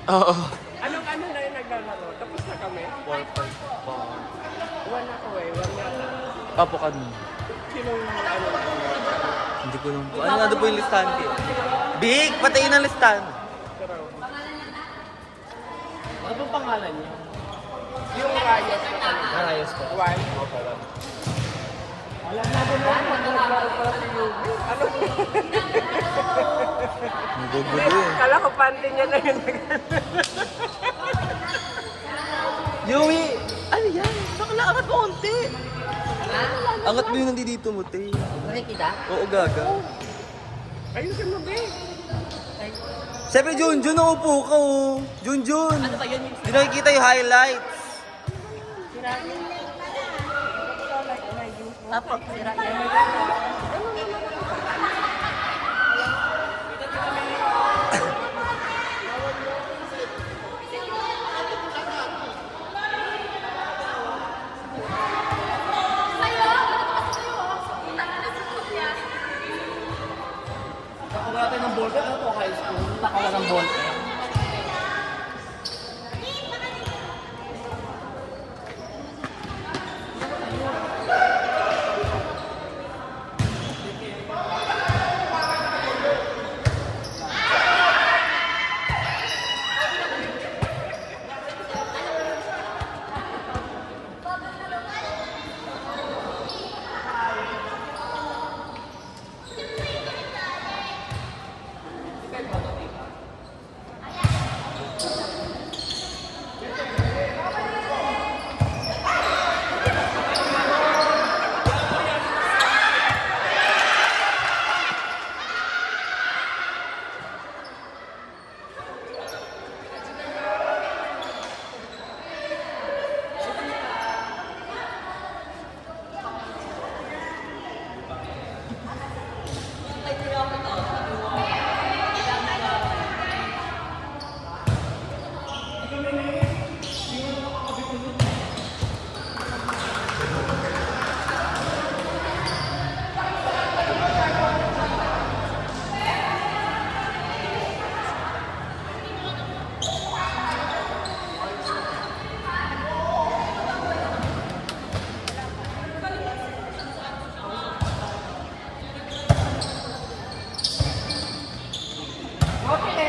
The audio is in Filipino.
Oo. Anong ano na yung naglalaro? Tapos na kami? 4-5 pa. One ako eh. One yata. Apo kami. Sinong ano? Hindi ko lang po. Ano nga doon po yung listahan ko? Big! Patayin ang listahan. Pero, Ano pong pangalan niyo? yung Rayos na kami. Narayos po. One. Alam na ba naman naglaro pala si Yubi? Ano? Ang gugulo eh. Kala ko panty niya na yun. Yui! Ano yan? Bakla, angat mo konti. Angat mo yung nandito mo, te. Nakikita? Oo, gaga. Ayusin mo, Be. Siyempre, Junjun, naupo ka, oh. Junjun. Ano ba yun? Hindi nakikita yung highlights. Apo, sira yan. Nakawala tayo ng ballpen. Ano po, high school? Nakawala ng ballpen. Okay.